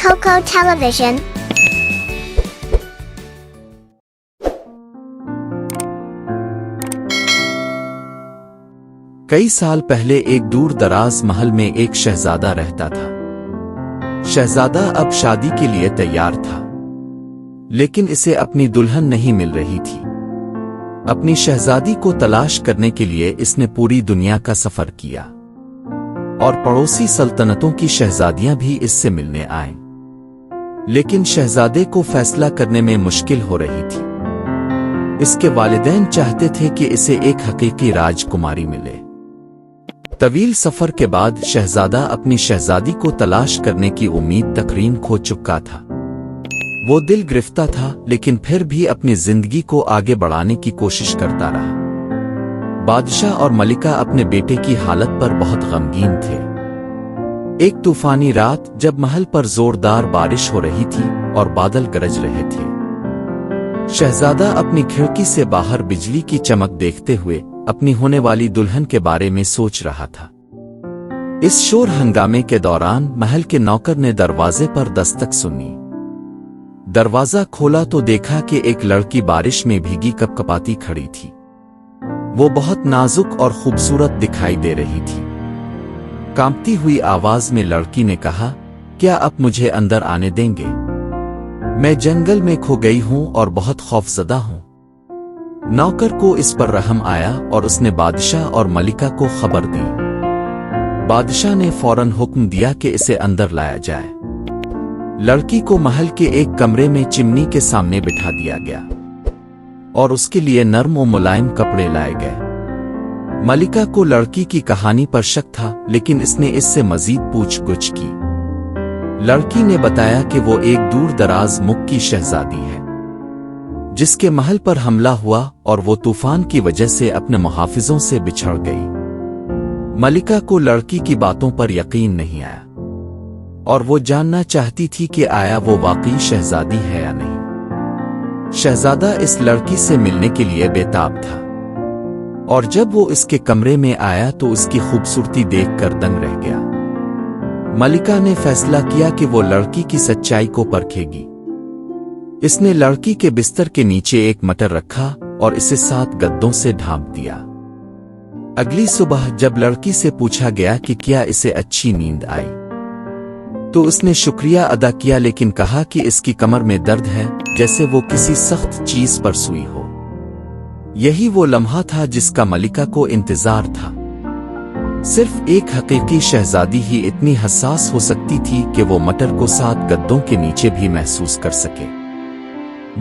Coco Television. कई साल पहले एक दूर दराज महल में एक शहजादा रहता था। शहजादा अब शादी के लिए तैयार था, लेकिन इसे अपनी दुल्हन नहीं मिल रही थी। अपनी शहजादी को तलाश करने के लिए इसने पूरी दुनिया का सफर किया और पड़ोसी सल्तनतों की शहजादियां भी इससे मिलने आए, लेकिन शहजादे को फैसला करने में मुश्किल हो रही थी। इसके वालिदैन चाहते थे कि इसे एक हकीकी राजकुमारी मिले। तवील सफर के बाद शहजादा अपनी शहजादी को तलाश करने की उम्मीद तकरीन खो चुका था। वो दिल गिरफ्ता था, लेकिन फिर भी अपनी जिंदगी को आगे बढ़ाने की कोशिश करता रहा। बादशाह और मलिका अपने बेटे की हालत पर बहुत गमगीन थे। एक तूफानी रात जब महल पर जोरदार बारिश हो रही थी और बादल गरज रहे थे, शहजादा अपनी खिड़की से बाहर बिजली की चमक देखते हुए अपनी होने वाली दुल्हन के बारे में सोच रहा था। इस शोर हंगामे के दौरान महल के नौकर ने दरवाजे पर दस्तक सुनी। दरवाजा खोला तो देखा कि एक लड़की बारिश में भीगी कपकपाती खड़ी थी। वो बहुत नाजुक और खूबसूरत दिखाई दे रही थी। कांपती हुई आवाज में लड़की ने कहा, क्या आप मुझे अंदर आने देंगे? मैं जंगल में खो गई हूं और बहुत खौफजदा हूं। नौकर को इस पर रहम आया और उसने बादशाह और मलिका को खबर दी। बादशाह ने फौरन हुक्म दिया कि इसे अंदर लाया जाए। लड़की को महल के एक कमरे में चिमनी के सामने बिठा दिया गया और उसके लिए नर्म और मुलायम कपड़े लाए गए। मलिका को लड़की की कहानी पर शक था, लेकिन इसने इससे मजीद पूछगछ की। लड़की ने बताया कि वो एक दूर दराज मुल्क की शहजादी है, जिसके महल पर हमला हुआ और वो तूफान की वजह से अपने मुहाफिजों से बिछड़ गई। मलिका को लड़की की बातों पर यकीन नहीं आया और वो जानना चाहती थी कि आया वो वाकई शहजादी है या नहीं। शहजादा इस लड़की से मिलने के लिए बेताब था और जब वो इसके कमरे में आया तो उसकी खूबसूरती देखकर दंग रह गया। मलिका ने फैसला किया कि वो लड़की की सच्चाई को परखेगी। इसने लड़की के बिस्तर के नीचे एक मटर रखा और इसे 7 गद्दों से ढांप दिया। अगली सुबह जब लड़की से पूछा गया कि क्या इसे अच्छी नींद आई, तो उसने शुक्रिया अदा किया, लेकिन कहा कि इसकी कमर में दर्द है, जैसे वो किसी सख्त चीज पर सुई हो। यही वो लम्हा था जिसका मलिका को इंतजार था। सिर्फ एक हकीकी शहजादी ही इतनी हसास हो सकती थी कि वो मटर को 7 गद्दों के नीचे भी महसूस कर सके।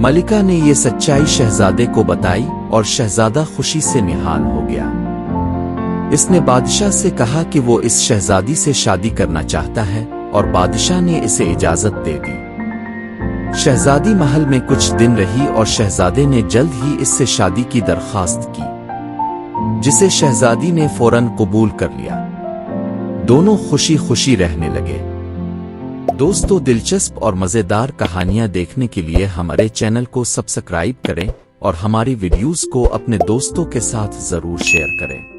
मलिका ने ये सच्चाई शहजादे को बताई और शहजादा खुशी से निहाल हो गया। इसने बादशाह से कहा कि वो इस शहजादी से शादी करना चाहता है और बादशाह ने इसे इजाजत दे दी। शहजादी महल में कुछ दिन रही और शहजादे ने जल्द ही इससे शादी की दरखास्त की, जिसे शहजादी ने फौरन कबूल कर लिया। दोनों खुशी खुशी रहने लगे। दोस्तों, दिलचस्प और मजेदार कहानियां देखने के लिए हमारे चैनल को सब्सक्राइब करें और हमारी वीडियोस को अपने दोस्तों के साथ जरूर शेयर करें।